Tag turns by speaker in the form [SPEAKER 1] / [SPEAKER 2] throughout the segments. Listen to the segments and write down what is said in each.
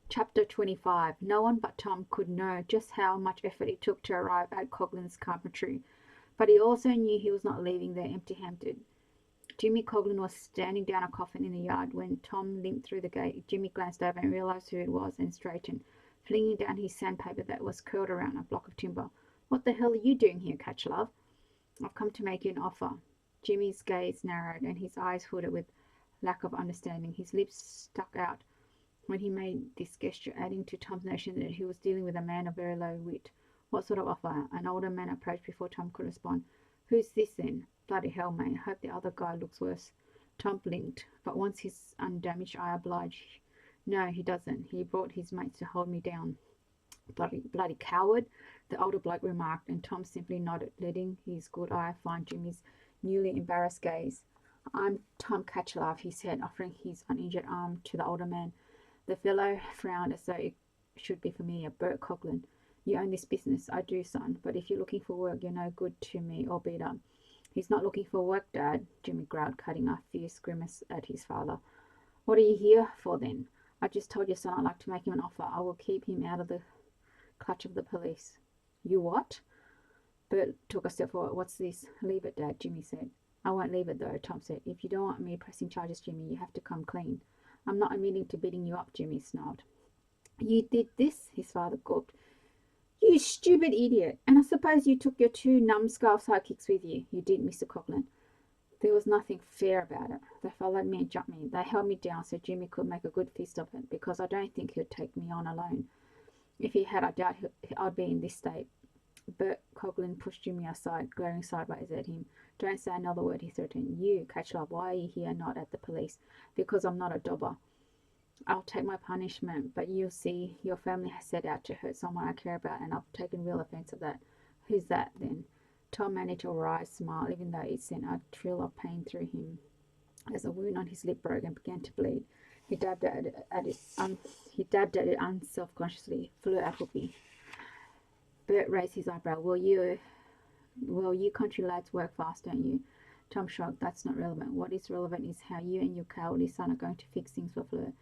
[SPEAKER 1] Chapter 25. No one but Tom could know just how much effort it took to arrive at Coughlin's carpentry, but he also knew he was not leaving there empty-handed. Jimmy Coughlin was standing down a coffin in the yard when Tom limped through the gate. Jimmy glanced over and realized who it was and straightened, flinging down his sandpaper that was curled around a block of timber. "What the hell are you doing here, Catchlove?" "I've come to make you an offer." Jimmy's gaze narrowed and his eyes hooded with lack of understanding. His lips stuck out when he made this gesture, adding to Tom's notion that he was dealing with a man of very low wit. "What sort of offer?" An older man approached before Tom could respond. "Who's this, then?" "Bloody hell, mate. Hope the other guy looks worse." Tom blinked, but once his undamaged eye obliged. "No, he doesn't. He brought his mates to hold me down." Bloody coward," the older bloke remarked, and Tom simply nodded, letting his good eye find Jimmy's newly embarrassed gaze. "I'm Tom Catchlove," he said, offering his uninjured arm to the older man. The fellow frowned as though it should be familiar. "Bert Coughlin. You own this business." "I do, son, but if you're looking for work, you're no good to me or beat up." "He's not looking for work, Dad," Jimmy growled, cutting a fierce grimace at his father. "What are you here for, then?" "I just told your son I'd like to make him an offer. I will keep him out of the clutch of the police." "You what?" Bert took a step forward. "What's this?" "Leave it, Dad," Jimmy said. "I won't leave it, though," Tom said. "If you don't want me pressing charges, Jimmy, you have to come clean." "I'm not admitting to beating you up," Jimmy snarled. "You did this?" his father gulped. "You stupid idiot! And I suppose you took your two numbskull sidekicks with you." "You did, Mr. Coughlin." "There was nothing fair about it. They followed me and jumped me. They held me down so Jimmy could make a good feast of it, because I don't think he'd take me on alone. If he had, I doubt I'd be in this state." Bert Coughlin pushed Jimmy aside, glaring sideways at him. "Don't say another word," he threatened. "You, Catchlove, why are you here, not at the police?" "Because I'm not a dobber. I'll take my punishment, but you'll see your family has set out to hurt someone I care about, and I've taken real offence at that." "Who's that, then?" Tom managed a wry smile, even though it sent a thrill of pain through him, as a wound on his lip broke and began to bleed. He dabbed at it unself-consciously. "Fleur Appleby." Bert raised his eyebrow. "Well, you country lads work fast, don't you?" Tom shrugged. "That's not relevant. What is relevant is how you and your cowardly son are going to fix things for Fleur.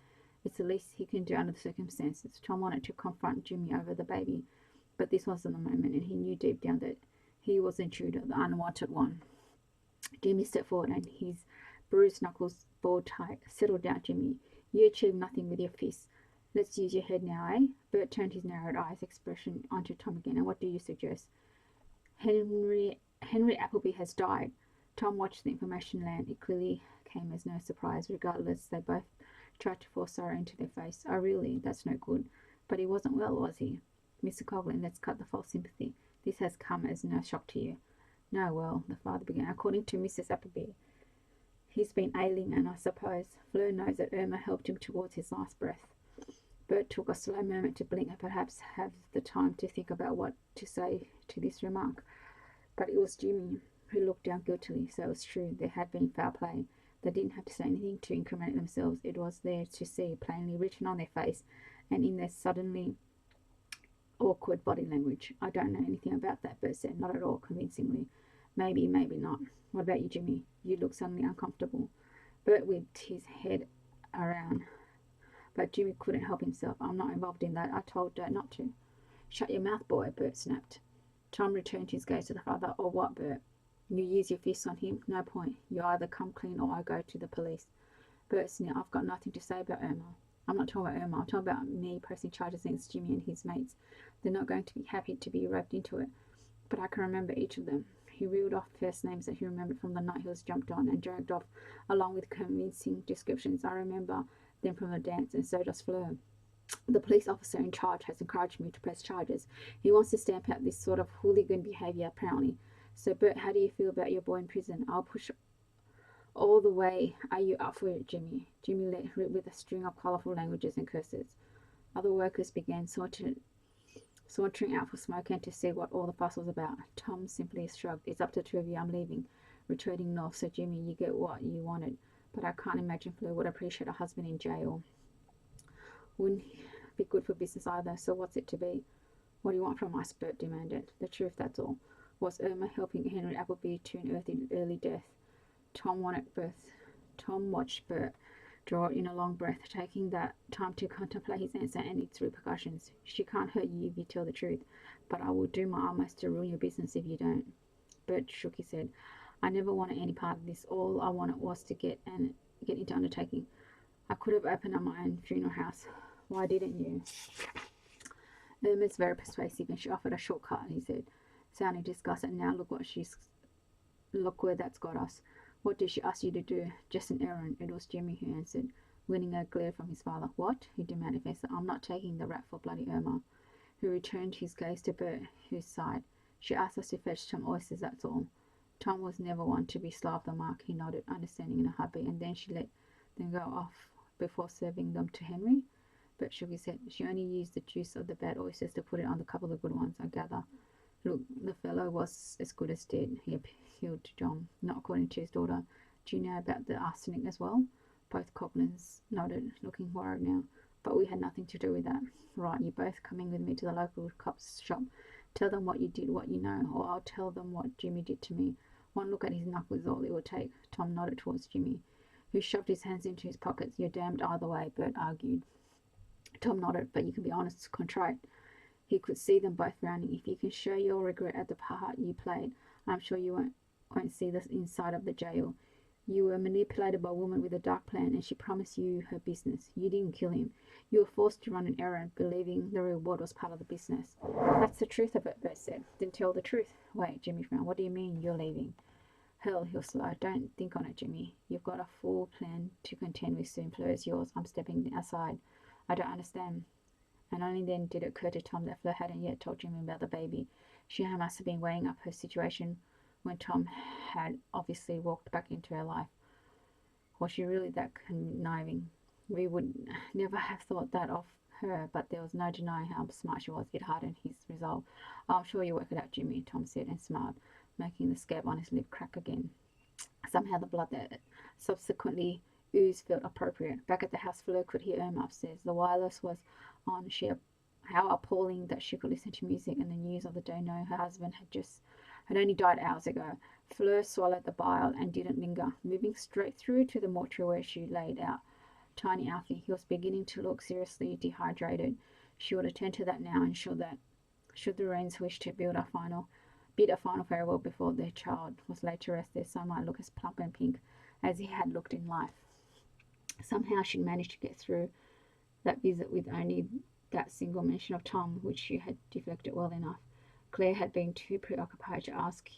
[SPEAKER 1] It's the least he can do under the circumstances." Tom wanted to confront Jimmy over the baby, but this wasn't the moment, and he knew deep down that he was the intruder, the unwanted one. Jimmy stepped forward, and his bruised knuckles balled tight. "Settle down, Jimmy. You achieved nothing with your fists. Let's use your head now, eh?" Bert turned his narrowed eyes expression onto Tom again. "And what do you suggest?" Henry Appleby has died." Tom watched the information land. It clearly came as no surprise. Regardless, they both tried to force sorrow into their face. "Oh, really? That's no good. But he wasn't well, was he?" "Mr. Coughlin, let's cut the false sympathy. This has come as no shock to you." "No, well," the father began. "According to Mrs. Appleby, he's been ailing, and I suppose Fleur knows that Irma helped him towards his last breath." Bert took a slow moment to blink and perhaps have the time to think about what to say to this remark. But it was Jimmy who looked down guiltily. So it was true. There had been foul play. They didn't have to say anything to incriminate themselves. It was there to see, plainly written on their face and in their suddenly awkward body language. "I don't know anything about that," Bert said, not at all convincingly. "Maybe, maybe not. What about you, Jimmy?" You looked suddenly uncomfortable. Bert whipped his head around, but Jimmy couldn't help himself. "I'm not involved in that. I told Dad not to." "Shut your mouth, boy," Bert snapped. Tom returned his gaze to the father. "Or what, Bert? You use your fists on him? No point. You either come clean or I go to the police." Bert sneered. "I've got nothing to say about Irma." "I'm not talking about Irma. I'm talking about me pressing charges against Jimmy and his mates. They're not going to be happy to be roped into it. But I can remember each of them." He reeled off first names that he remembered from the night he was jumped on and dragged off, along with convincing descriptions. "I remember them from the dance, and so does Fleur. The police officer in charge has encouraged me to press charges. He wants to stamp out this sort of hooligan behaviour, apparently. So, Bert, how do you feel about your boy in prison?" "I'll push all the way. Are you up for it, Jimmy?" Jimmy let rip with a string of colourful languages and curses. Other workers began sauntering out for smoke and to see what all the fuss was about. Tom simply shrugged. "It's up to the two of you. I'm leaving." Returning north. "So, Jimmy, you get what you wanted. But I can't imagine Fleur would appreciate a husband in jail. Wouldn't be good for business either. So what's it to be?" "What do you want from us?" Bert demanded. "The truth, that's all. Was Irma helping Henry Appleby to an early death?" Tom watched Bert draw in a long breath, taking that time to contemplate his answer and its repercussions. She can't hurt you if you tell the truth, but I will do my utmost to ruin your business if you don't. Bert shook his head. I never wanted any part of this. All I wanted was to get into undertaking. I could have opened up my own funeral house. Why didn't you? Irma's very persuasive, and she offered a shortcut, he said, sounding disgusted. Now look where that's got us. What did she ask you to do? Just an errand. It was Jimmy who answered, winning a glare from his father. What? He demanded fiercely. I'm not taking the rat for bloody Irma, who returned his gaze to Bert, who sighed. She asked us to fetch some oysters, that's all. Tom was never one to be slow off the mark. He nodded, understanding in a heartbeat, and then she let them go off before serving them to Henry. Bert shook his head. She only used the juice of the bad oysters to put it on the couple of good ones, I gather. Look, the fellow was as good as dead, he appealed to John, not according to his daughter. Do you know about the arsenic as well? Both Coglins nodded, looking worried now. But we had nothing to do with that. Right, you both coming with me to the local cop's shop. Tell them what you did, what you know, or I'll tell them what Jimmy did to me. One look at his knuckles is all it would take. Tom nodded towards Jimmy, who shoved his hands into his pockets. You're damned either way, Bert argued. Tom nodded, but you can be honest, contrite. He could see them both frowning. If you can show your regret at the part you played, I'm sure you won't see the inside of the jail. You were manipulated by a woman with a dark plan, and she promised you her business. You didn't kill him. You were forced to run an errand, believing the reward was part of the business. That's the truth of it, Bert said. Then tell the truth. Wait, Jimmy frowned. What do you mean you're leaving? Hell, he'll slow. Don't think on it, Jimmy. You've got a full plan to contend with soon. Fleur is yours. I'm stepping aside. I don't understand. And only then did it occur to Tom that Fleur hadn't yet told Jimmy about the baby. She must have been weighing up her situation when Tom had obviously walked back into her life. Was she really that conniving? We would never have thought that of her, but there was no denying how smart she was. It hardened his resolve. Oh, I'm sure you'll work it out, Jimmy, Tom said, and smiled, making the scab on his lip crack again. Somehow the blood that subsequently oozed felt appropriate. Back at the house, Fleur could hear Irma upstairs. The wireless was on. How appalling that she could listen to music and the news of the day. No, her husband had only died hours ago. Fleur swallowed the bile and didn't linger, moving straight through to the mortuary where she laid out tiny Alfie. He was beginning to look seriously dehydrated. She would attend to that now, and should the Wrens wish to bid a final farewell before their child was laid to rest, their son might look as plump and pink as he had looked in life. Somehow she managed to get through that visit with only that single mention of Tom, which she had deflected well enough. Claire had been too preoccupied to ask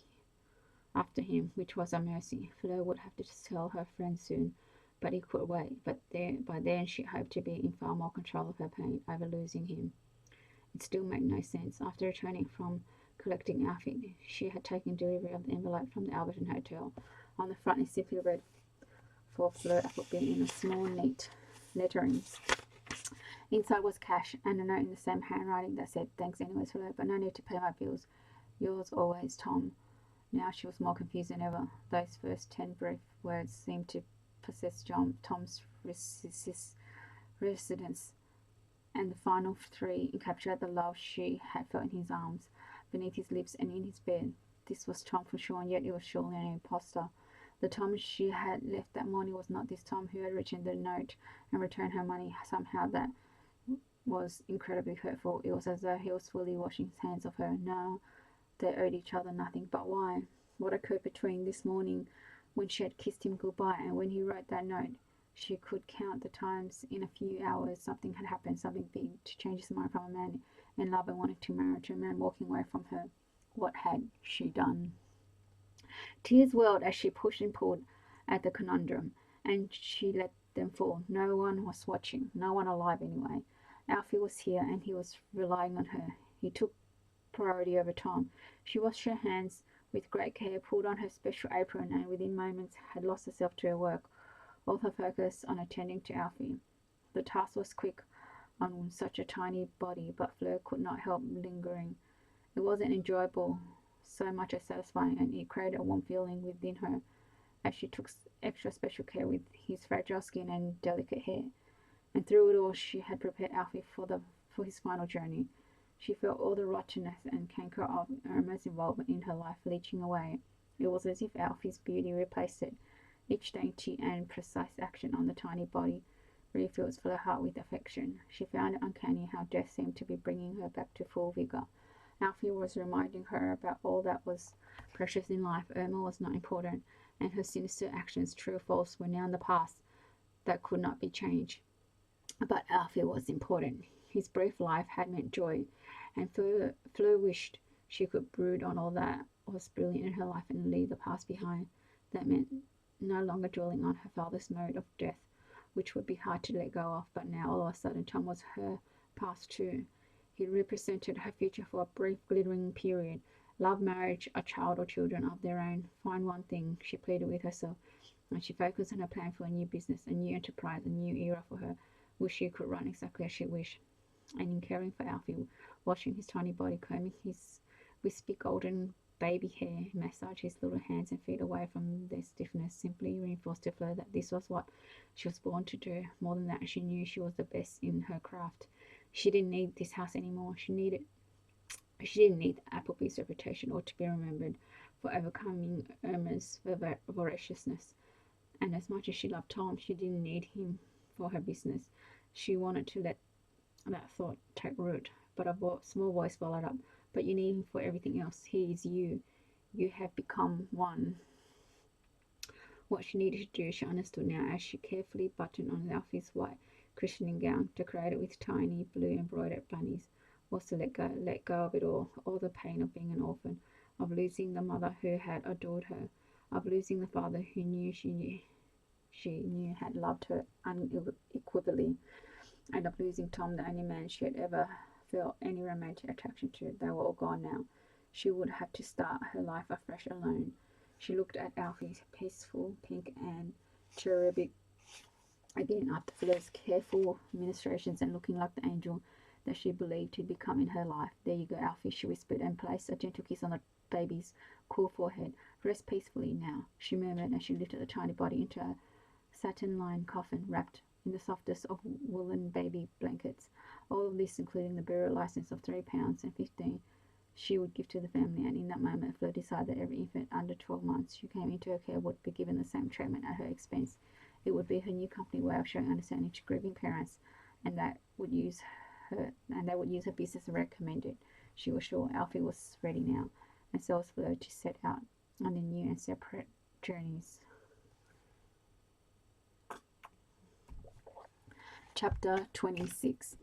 [SPEAKER 1] after him, which was a mercy. Fleur would have to tell her friend soon, but he could wait. But by then she hoped to be in far more control of her pain over losing him. It still made no sense. After returning from collecting Alfie, she had taken delivery of the envelope from the Alberton Hotel. On the front it simply read, for Fleur Appleby, in a small, neat lettering. Inside was cash and a note in the same handwriting that said, thanks anyways, Fleur, but no need to pay my bills. Yours always, Tom. Now she was more confused than ever. Those first 10 brief words seemed to possess Tom's residence, and the final 3 encapsulated the love she had felt in his arms, beneath his lips, and in his bed. This was Tom for sure, and yet it was surely an impostor. The Tom she had left that morning was not this Tom who had written the note and returned her money. Somehow that was incredibly hurtful. It was as though he was fully washing his hands of her. Now they owed each other nothing. But why? What occurred between this morning when she had kissed him goodbye and when he wrote that note? She could count the times in a few hours something had happened, something big, to change his mind from a man in love and wanting to marry to a man walking away from her. What had she done? Tears welled as she pushed and pulled at the conundrum, and she let them fall. No one was watching, no one alive anyway. Alfie was here, and he was relying on her. He took priority over Tom. She washed her hands with great care, pulled on her special apron, and within moments had lost herself to her work, all her focus on attending to Alfie. The task was quick on such a tiny body, but Fleur could not help lingering. It wasn't enjoyable so much as satisfying, and it created a warm feeling within her as she took extra special care with his fragile skin and delicate hair. And through it all, she had prepared Alfie for his final journey. She felt all the rottenness and canker of Irma's involvement in her life leaching away. It was as if Alfie's beauty replaced it, Each dainty and precise action on the tiny body refills Fleur's heart with affection. She found it uncanny how death seemed to be bringing her back to full vigor. Alfie was reminding her about all that was precious in life. Irma was not important, and her sinister actions, true or false, were now in the past that could not be changed. But Alfie was important. His brief life had meant joy, and Fleur wished she could brood on all that was brilliant in her life and leave the past behind. That meant no longer dwelling on her father's mode of death, which would be hard to let go of. But now, all of a sudden, Tom was her past too. He represented her future for a brief, glittering period. Love, marriage, a child or children of their own. Find one thing, she pleaded with herself, and she focused on her plan for a new business, a new enterprise, a new era for her, which she could run exactly as she wished. And in caring for Alfie, washing his tiny body, combing his wispy golden baby hair, massage his little hands and feet away from their stiffness, simply reinforced to Fleur that this was what she was born to do. More than that, she knew she was the best in her craft. She didn't need this house anymore. She didn't need Appleby's reputation or to be remembered for overcoming Irma's voraciousness. And as much as she loved Tom, she didn't need him for her business. She wanted to let that thought take root. But a small voice followed up. But you need him for everything else. He is you. You have become one. What she needed to do, she understood now as she carefully buttoned on Alfie's white christening gown, decorated with tiny blue embroidered bunnies, was to let go of it all the pain of being an orphan, of losing the mother who had adored her, of losing the father who she knew had loved her unequivocally, and of losing Tom, the only man she had ever felt any romantic attraction to. They were all gone now. She would have to start her life afresh alone. She looked at Alfie's peaceful, pink and cherubic again after Fleur's careful ministrations and looking like the angel that she believed he'd become in her life. There you go, Alfie, she whispered, and placed a gentle kiss on the baby's cool forehead. Rest peacefully now, she murmured as she lifted the tiny body into a satin-lined coffin wrapped in the softest of woolen baby blankets. All of this, including the burial license of £3.15, she would give to the family, and in that moment Fleur decided that every infant under 12 months who came into her care would be given the same treatment at her expense. It would be her new company way of showing understanding to grieving parents, and they would use her business as recommended. She was sure Alfie was ready now, and so was Fleur to set out on their new and separate journeys. Chapter 26.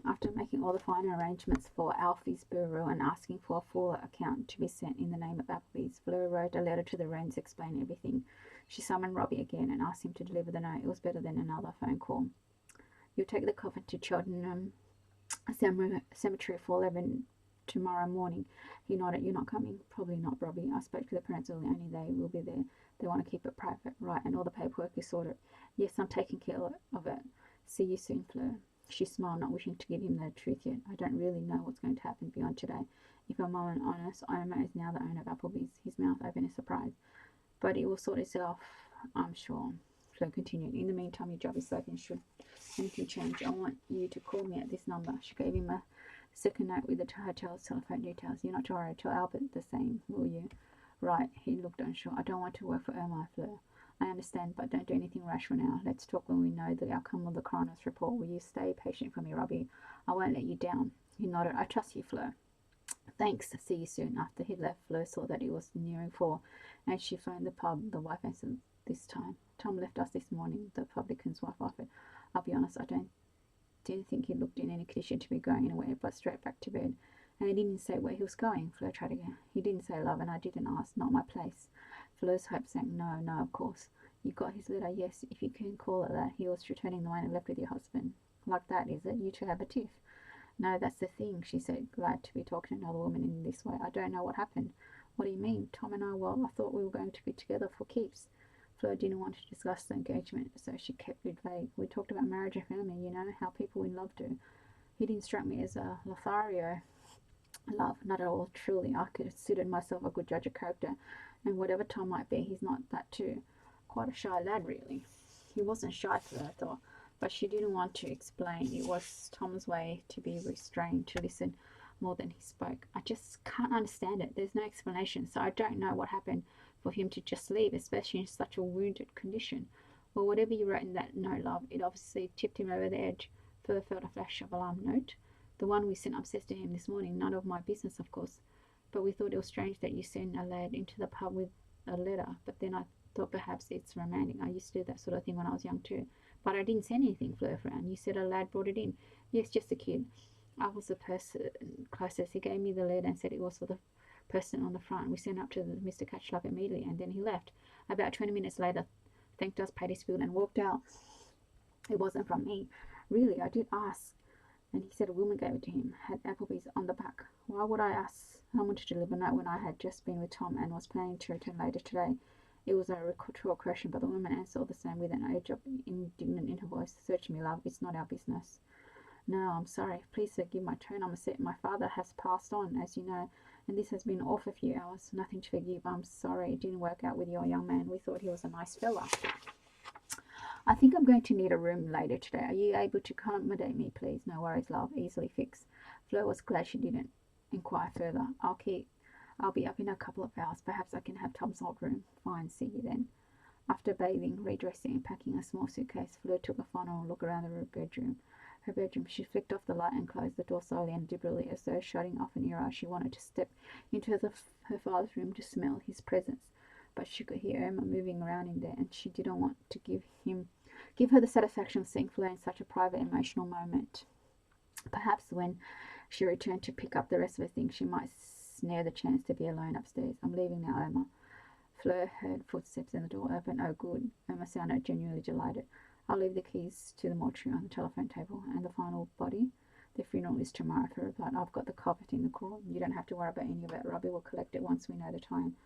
[SPEAKER 1] After making all the final arrangements for Alfie's burial and asking for a full account to be sent in the name of Appleby's, Fleur wrote a letter to the Wrens explaining everything. She summoned Robbie again and asked him to deliver the note. It was better than another phone call. You'll take the coffin to Cheltenham Cemetery for 11 tomorrow morning. He nodded. You're not coming? Probably not, Robbie. I spoke to the parents earlier. Only they will be there. They want to keep it private, right? And all the paperwork is sorted. Yes, I'm taking care of it. See you soon, Fleur. She smiled, not wishing to give him the truth yet. I don't really know what's going to happen beyond today. If I'm honest, Irma is now the owner of Appleby's. His mouth opened in surprise. But it will sort itself, I'm sure. Fleur continued. In the meantime, your job is safe, and should anything change, I want you to call me at this number. She gave him a second note with the hotel's telephone details. You're not to worry. Tell Albert the same, will you? Right. He looked unsure. I don't want to work for Irma, Fleur. I understand, but don't do anything rash for now. Let's talk when we know the outcome of the coroner's report. Will you stay patient for me, Robbie? I won't let you down. He nodded. I trust you, Fleur. Thanks. See you soon. After he left, Fleur saw that it was nearing 4, and she phoned the pub. The wife answered this time. Tom left us this morning, the publican's wife offered. I'll be honest, I didn't think he looked in any condition to be going anywhere, but straight back to bed. And he didn't say where he was going, Fleur tried again. He didn't say, love, and I didn't ask. Not my place. Fleur's hope sank. No, of course. You got his letter, yes, if you can call it that. He was returning the one you left with your husband. Like that, is it? You two have a tiff. No, that's the thing, she said, glad to be talking to another woman in this way. I don't know what happened. What do you mean? Tom and I, well, I thought we were going to be together for keeps. Fleur didn't want to discuss the engagement, so she kept it vague. We talked about marriage and family, you know, how people in love do. He didn't strike me as a Lothario. Love, not at all, truly. I considered myself a good judge of character, and whatever Tom might be, he's not that too. Quite a shy lad, really. He wasn't shy, Fleur thought, but she didn't want to explain. It was Tom's way to be restrained, to listen more than he spoke. I just can't understand it. There's no explanation, so I don't know what happened. for him to just leave, especially in such a wounded condition. Well, whatever you wrote in that note, love, it obviously tipped him over the edge. Fleur felt a flash of alarm. Note? The one we sent upstairs to him this morning. None of my business, of course. But we thought it was strange that you sent a lad into the pub with a letter. But then I thought perhaps it's romantic. I used to do that sort of thing when I was young too. But I didn't send anything, Fleur frowned. You said a lad brought it in. Yes, just a kid. I was the person closest. He gave me the letter and said it was for the person on the front. We sent up to Mr. Catchluck immediately, and then he left. About 20 minutes later, thanked us, paid his bill, and walked out. It wasn't from me. Really, I did ask. And he said a woman gave it to him. Had Applebee's on the back. Why would I ask someone to deliver a note when I had just been with Tom and was planning to return later today? It was a rhetorical question, but the woman answered all the same with an edge of indignant in her voice. Search me, love. It's not our business. No, I'm sorry. Please forgive my tone. I'm upset. My father has passed on, as you know, and this has been off a few hours. Nothing to forgive. I'm sorry it didn't work out with your young man. We thought he was a nice fella. I think I'm going to need a room later today. Are you able to accommodate me, please? No worries, love. Easily fixed. Fleur was glad she didn't inquire further. I'll be up in a couple of hours. Perhaps I can have Tom's old room. Fine, see you then. After bathing, redressing, and packing a small suitcase, Fleur took a final look around her bedroom. She flicked off the light and closed the door slowly and deliberately, as though shutting off an era. She wanted to step into her father's room to smell his presence, but she could hear Emma moving around in there, and she didn't want to give her the satisfaction of seeing Fleur in such a private, emotional moment. Perhaps when she returned to pick up the rest of her things, she might snare the chance to be alone upstairs. I'm leaving now, Emma. Fleur heard footsteps in the door open. Oh, good. Emma sounded genuinely delighted. I'll leave the keys to the mortuary on the telephone table. And the final body? The funeral is tomorrow, Fleur replied. I've got the carpet in the corner. You don't have to worry about any of it. Robbie will collect it once we know the time.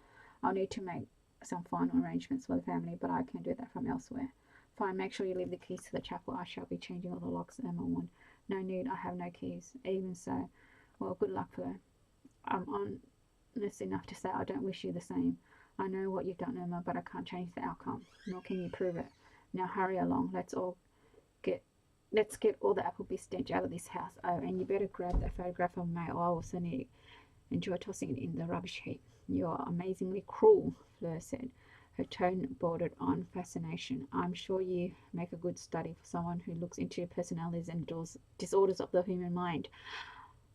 [SPEAKER 1] I'll need to make some final arrangements for the family, but I can do that from elsewhere. Fine, make sure you leave the keys to the chapel. I shall be changing all the locks, Emma warned. No need, I have no keys. Even so. Well, good luck, Fleur. I'm honest enough to say I don't wish you the same. I know what you've done, Emma, but I can't change the outcome, nor can you prove it. Now hurry along. Let's get all the Applebee stench out of this house. Oh, and you better grab that photograph of May, or I will suddenly enjoy tossing it in the rubbish heap. You are amazingly cruel, Fleur said. Her tone bordered on fascination. I'm sure you make a good study for someone who looks into personalities and disorders of the human mind.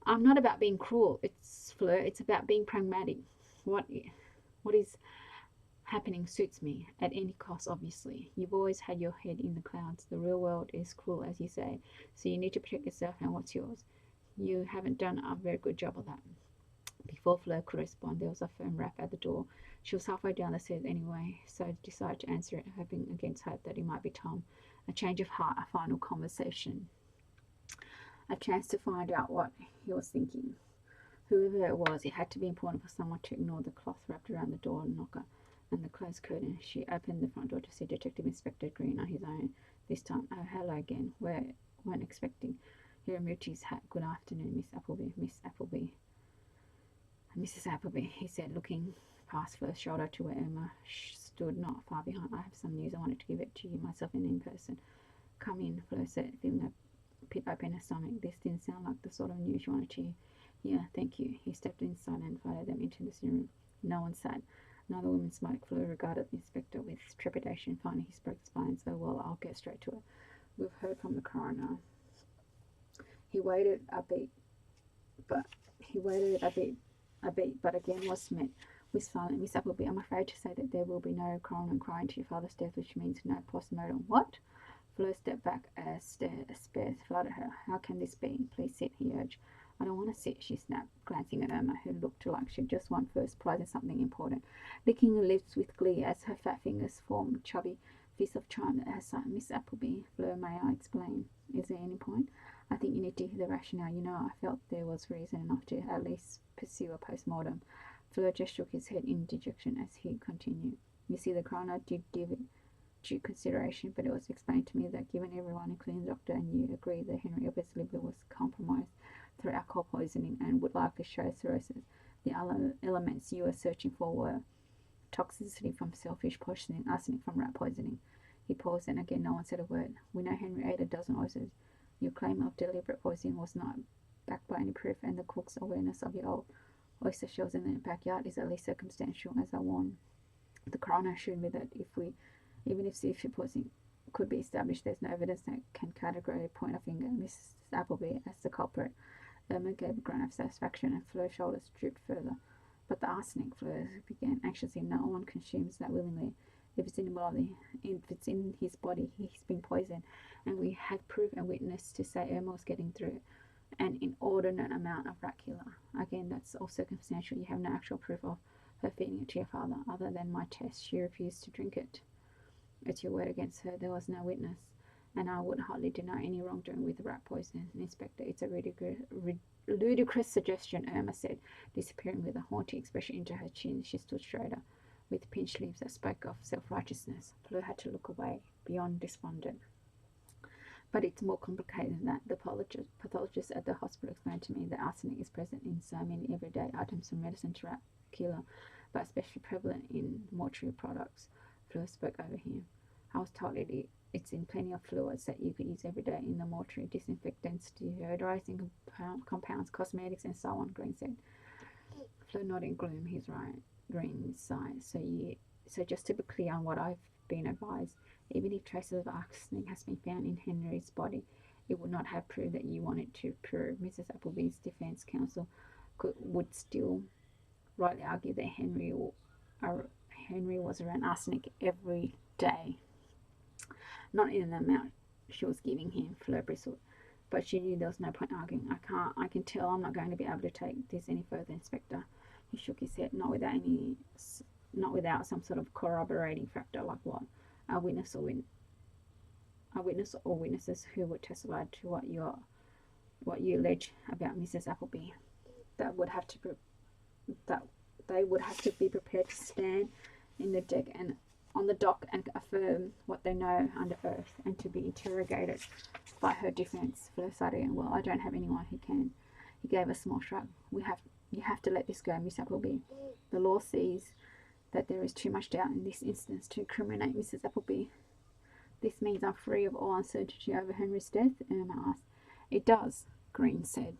[SPEAKER 1] I'm not about being cruel, Fleur. It's about being pragmatic. What is happening suits me, at any cost, obviously. You've always had your head in the clouds. The real world is cruel, as you say, so you need to protect yourself and what's yours. You haven't done a very good job of that. Before Fleur could respond, there was a firm rap at the door. She was halfway down the stairs anyway, so decided to answer it, hoping against hope that it might be Tom. A change of heart, a final conversation. A chance to find out what he was thinking. Whoever it was, it had to be important for someone to ignore the cloth wrapped around the door knocker and the closed curtain. She opened the front door to see Detective Inspector Green on his own this time. Oh, hello again. Weren't expecting. He removed his hat. Good afternoon, Miss Appleby. Mrs. Appleby, he said, looking past Fleur's shoulder to where Emma stood not far behind. I have some news. I wanted to give it to you myself and in person. Come in, Fleur said, feeling a pit open her stomach. This didn't sound like the sort of news you wanted to hear. Yeah, thank you. He stepped inside and followed them into the sitting room. No one sat. Another woman smoked. Fleur regarded the inspector with trepidation. Finally, he spoke spines. Oh, well, I'll get straight to it. We've heard from the coroner. He waited a beat, but again was met with silence. Miss Appleby, I'm afraid to say that there will be no coroner inquiry into your father's death, which means no post-mortem. What? Fleur stepped back as spares flooded her. How can this be? Please sit, he urged. I don't want to sit, she snapped, glancing at Irma, who looked like she'd just won first prize in something important, licking her lips with glee as her fat fingers formed chubby fists of triumph at her side. Miss Appleby, Fleur, may I explain? Is there any point? I think you need to hear the rationale. You know, I felt there was reason enough to at least pursue a post-mortem. Fleur just shook his head in dejection as he continued. You see, the coroner did give it due consideration, but it was explained to me that given everyone, including the doctor and you, agreed that Henry Albert's liver was compromised through alcohol poisoning and would likely show cirrhosis, the elements you were searching for were toxicity from shellfish poisoning, arsenic from rat poisoning. He paused, and again no one said a word. We know Henry ate a dozen oysters. Your claim of deliberate poisoning was not backed by any proof, and the cook's awareness of your old oyster shells in the backyard is at least circumstantial, as I warned. The coroner assured me that even if the poisoning could be established, there's no evidence that can categorically point a finger at Mrs. Appleby as the culprit. Irma gave a grunt of satisfaction, and Fleur's shoulders drooped further. But the arsenic, Fleur began anxiously. No one consumes that willingly. If it's in his body, he's been poisoned, and we had proof and witness to say Irma was getting through an inordinate amount of rat killer. Again, that's all circumstantial. You have no actual proof of her feeding it to your father, other than my test. She refused to drink it. It's your word against her. There was no witness, and I would hardly deny any wrongdoing with rat poison. Inspector, it's a ludicrous suggestion, Irma said, disappearing with a haughty expression into her chin. She stood straighter, with pinched lips that spoke of self-righteousness. Fleur had to look away, beyond despondent. But it's more complicated than that. The pathologist at the hospital explained to me that arsenic is present in so many everyday items, from medicine to rat killer, but especially prevalent in mortuary products. Fleur spoke over him. I was told it's in plenty of fluids that you could use every day in the mortuary: disinfectants, deodorizing compounds, cosmetics, and so on, Green said. Fleur nodded in gloom. He's right, Green sighed. So just to be clear on what I've been advised, even if traces of arsenic has been found in Henry's body, it would not have proved that you wanted to prove. Mrs. Appleby's defense counsel would still rightly argue that Henry was around arsenic every day. Not in the amount she was giving him, Fleur bristled. But she knew there was no point arguing. I can tell I'm not going to be able to take this any further, Inspector. He shook his head. Not without some sort of corroborating factor. Like what? A witness or witnesses who would testify to what you allege about Mrs. Appleby. They would have to be prepared to stand on the dock and affirm what they know under oath, and to be interrogated by her defense. Fleur sighed again. Well, I don't have anyone who can. He gave a small shrug. You have to let this go, Miss Appleby. The law sees that there is too much doubt in this instance to incriminate Mrs. Appleby. This means I'm free of all uncertainty over Henry's death? Irma asked. It does, Green said.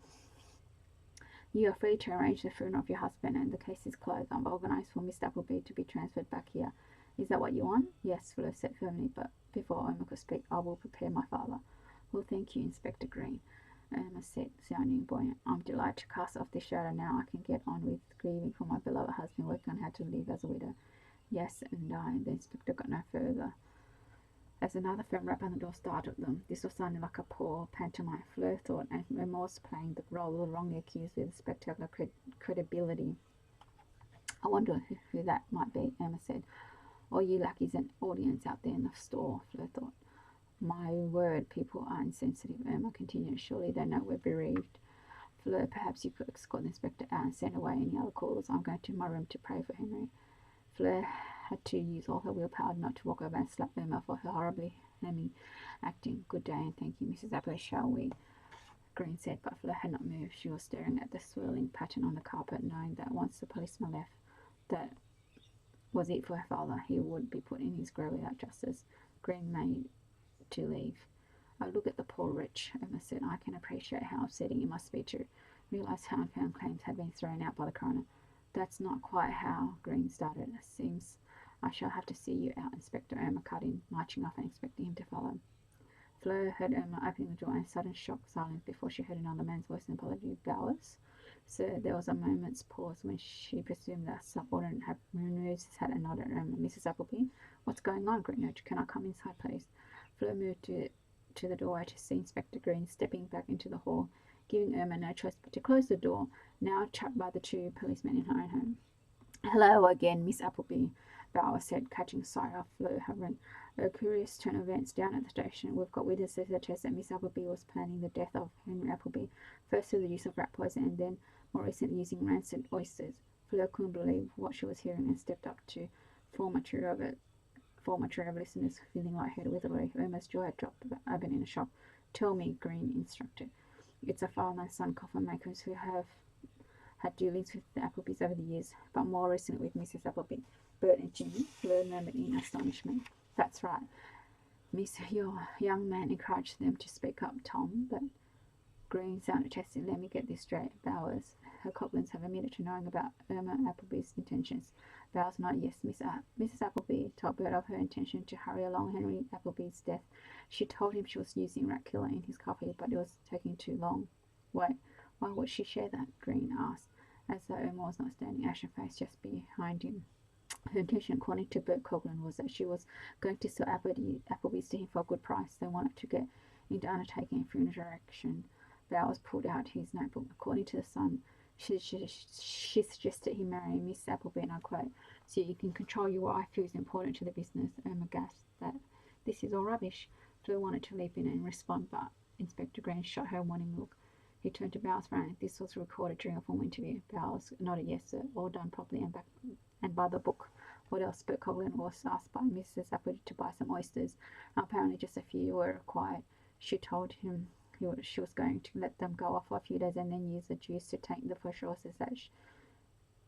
[SPEAKER 1] You are free to arrange the funeral of your husband, and the case is closed. I've organised for Miss Appleby to be transferred back here. Is that what you want? Yes, Fleur said firmly, but before Irma could speak, I will prepare my father. Well, thank you, Inspector Green, Irma said, sounding buoyant. I'm delighted to cast off this shadow now. I can get on with grieving for my beloved husband, working on how to live as a widow. Yes, and the inspector got no further, as another firm rap on the door startled them. This was sounding like a poor pantomime, Fleur thought, and remorse playing the role of the wrongly accused with spectacular credibility. I wonder who that might be, Irma said. All you lackeys and audience out there in the store, Fleur thought. My word, people are insensitive, Irma continued. Surely they know we're bereaved. Fleur, perhaps you could escort the inspector out and send away any other callers. I'm going to my room to pray for Henry. Fleur had to use all her willpower not to walk over and slap Irma for her horribly hammy acting. Good day, and thank you, Mrs. Appleby. Shall we? Green said, but Fleur had not moved. She was staring at the swirling pattern on the carpet, knowing that once the policeman left, that was it for her father. He would be put in his grave without justice. Green made to leave. Oh, look at the poor wretch, Irma said. I can appreciate how upsetting it must be to realise how unfounded claims have been thrown out by the coroner. That's not quite how Green started. It seems I shall have to see you out, Inspector. Irma cut in, marching off and expecting him to follow. Fleur heard Irma opening the door, and sudden shock silence before she heard another man's voice in apology. Bowers? Sir, there was a moment's pause when she presumed that a subordinate had removed his hat and nodded at Irma. Mrs. Appleby? What's going on? Green urged. Can I come inside, please? Fleur moved to the doorway to see Inspector Green stepping back into the hall, giving Irma no choice but to close the door, now trapped by the two policemen in her own home. Hello again, Miss Appleby, Bowers said, catching sight of Fleur hovering. A curious turn of events down at the station. We've got witnesses that attest that Miss Appleby was planning the death of Henry Appleby, first through the use of rat poison and then, more recently, using rancid oysters. Fleur couldn't believe what she was hearing and stepped up to form a trio of listeners, feeling lightheaded with relief. Irma's jaw had dropped open in a shock. Tell me, Green instructed. It's a father and son coffin makers who have had dealings with the Applebys over the years, but more recently with Mrs. Appleby. Bert and Jimmy, Fleur murmured in astonishment. That's right, Miss, your young man encouraged them to speak up, Tom, but Green sounded testy. Let me get this straight. Bowers, her Coglins have admitted to knowing about Irma Appleby's intentions. Bowers nodded yes. Mrs. Appleby told Bert of her intention to hurry along Henry Appleby's death. She told him she was using rat killer in his coffee, but it was taking too long. Wait, why would she share that? Green asked, as though Irma was not standing ashen-faced just behind him. Her intention, according to Bert Coughlin, was that she was going to sell Appleby's to him for a good price. They wanted to get into undertaking through interaction. Bowers pulled out his notebook. According to the Sun, she suggested he marry Miss Appleby, and I quote, so you can control your wife who's important to the business. Irma gasped that this is all rubbish. Fleur wanted to leap in and respond, but Inspector Green shot her a warning look. He turned to Bowers, frowned. This was recorded during a formal interview. Bowers nodded yes, sir. All done properly and by the book. What else? Bert Coughlin was asked by Mrs. Appleby to buy some oysters. Apparently just a few were required. She told him she was going to let them go off for a few days and then use the juice to take the fresh oysters that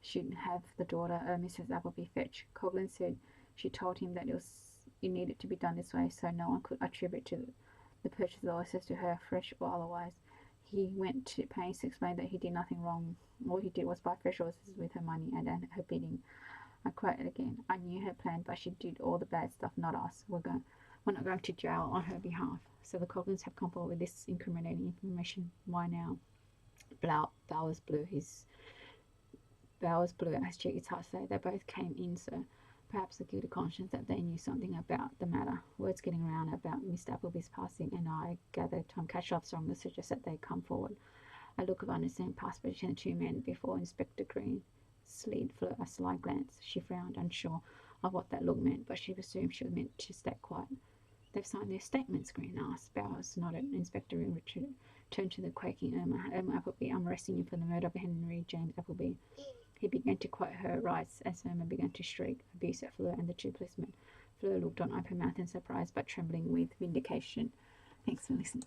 [SPEAKER 1] she'd have the daughter, Mrs. Appleby, fetch. Coughlin said she told him that it needed to be done this way so no one could attribute to the purchase of the oysters to her, fresh or otherwise. He went to pains to explain that he did nothing wrong. All he did was buy fresh oysters with her money and her bidding. I quote it again. I knew her plan, but she did all the bad stuff, not us. We're not going to jail on her behalf. So the Coghlins have come forward with this incriminating information. Why now? Bowers blew, as Cheeky Tart say. They both came in, sir. Perhaps the guilty conscience that they knew something about the matter. Word's getting around about Mr. Appleby's passing, and I gather Tom Cashoff's strongly suggests that they come forward. A look of understanding passed between the two men before Inspector Green slid Fleur a sly glance. She frowned, unsure of what that look meant, but she presumed she was meant to stay quiet. They've signed their statements, Green asked. Bowers nodded. Inspector Richard turned to the quaking Irma Appleby. I'm arresting you for the murder of Henry James Appleby. He began to quote her rights as Irma began to shriek abuse at Fleur and the two policemen. Fleur looked on open mouth in surprise but trembling with vindication. Thanks for listening.